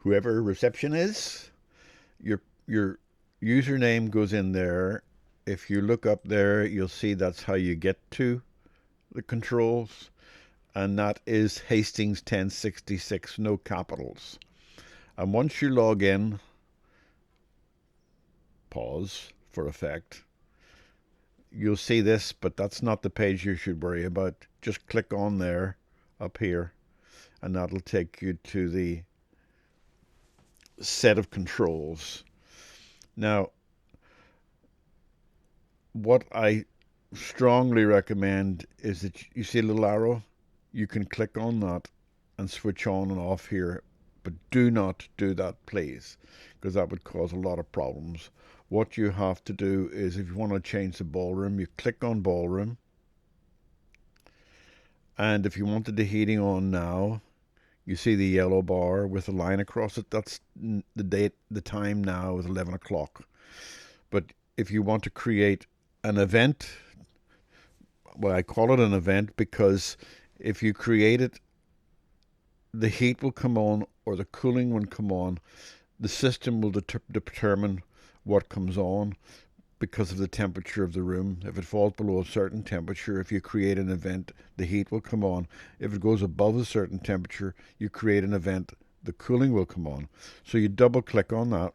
whoever reception is, your username goes in there. If you look up there, you'll see that's how you get to the controls, and that is Hastings 1066, no capitals. And once you log in, pause for effect, you'll see this, but that's not the page you should worry about. Just click on there up here, and that'll take you to the set of controls. Now, what I strongly recommend is that you see a little arrow, you can click on that and switch on and off here, but do not do that, please, because that would cause a lot of problems. What you have to do is, if you want to change the ballroom, you click on ballroom, and if you wanted the heating on now, you see the yellow bar with a line across it. That's the date. The time now is 11 o'clock. But if you want to create an event, well, I call it an event because if you create it, the heat will come on or the cooling will come on. The system will determine what comes on because of the temperature of the room. If it falls below a certain temperature, if you create an event, the heat will come on. If it goes above a certain temperature, you create an event, the cooling will come on. So you double click on that.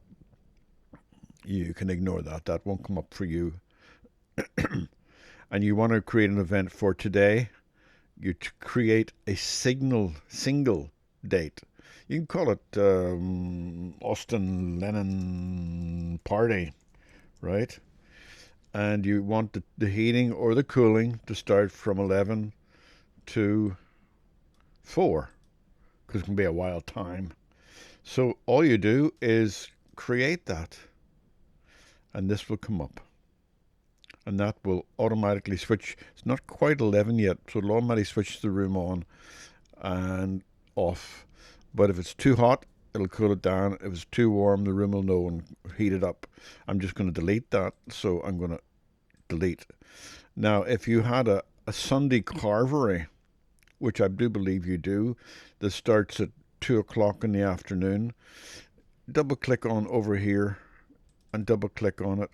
You can ignore that. That won't come up for you. And you want to create an event for today, you create a single date. You can call it Austin Lennon Party, right? And you want the heating or the cooling to start from 11 to 4, because it can be a wild time. So all you do is create that, and this will come up. And that will automatically switch. It's not quite 11 yet, so it'll automatically switch the room on and off. But if it's too hot, it'll cool it down. If it's too warm, the room will know and heat it up. I'm just going to delete that, so I'm going to delete. Now, if you had a Sunday carvery, which I do believe you do, that starts at 2 o'clock in the afternoon, double click on over here and double click on it.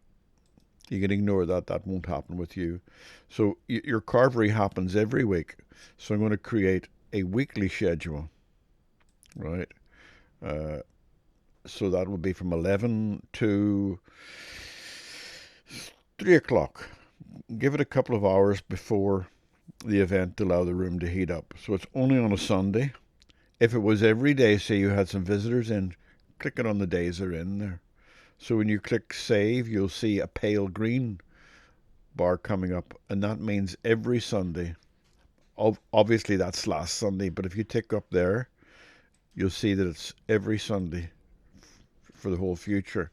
You can ignore that. That won't happen with you. So your carvery happens every week. So I'm going to create a weekly schedule, right? So that will be from 11 to 3 o'clock. Give it a couple of hours before the event to allow the room to heat up. So it's only on a Sunday. If it was every day, say you had some visitors in, click it on the days they're in there. So when you click save, you'll see a pale green bar coming up, and that means every Sunday. Obviously, that's last Sunday, but if you tick up there, you'll see that it's every Sunday for the whole future.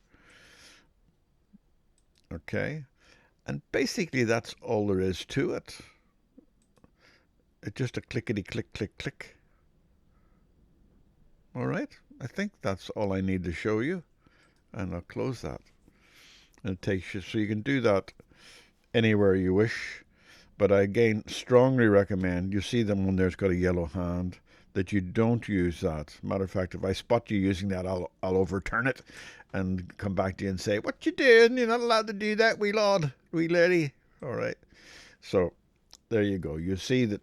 Okay? And basically, that's all there is to it. It's just a clickety click, click, click. All right? I think that's all I need to show you. And I'll close that. And it takes you, so you can do that anywhere you wish. But I again strongly recommend, you see them when there's got a yellow hand, that you don't use that. Matter of fact, if I spot you using that, I'll overturn it and come back to you and say, "What you doing? You're not allowed to do that, wee lad, wee lady." All right. So there you go. You see that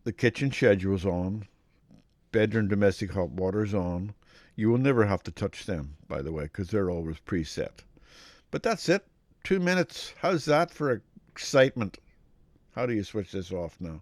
the kitchen schedule's on, bedroom domestic hot water's on. You will never have to touch them, by the way, because they're always preset. But that's it. 2 minutes. How's that for excitement? How do you switch this off now?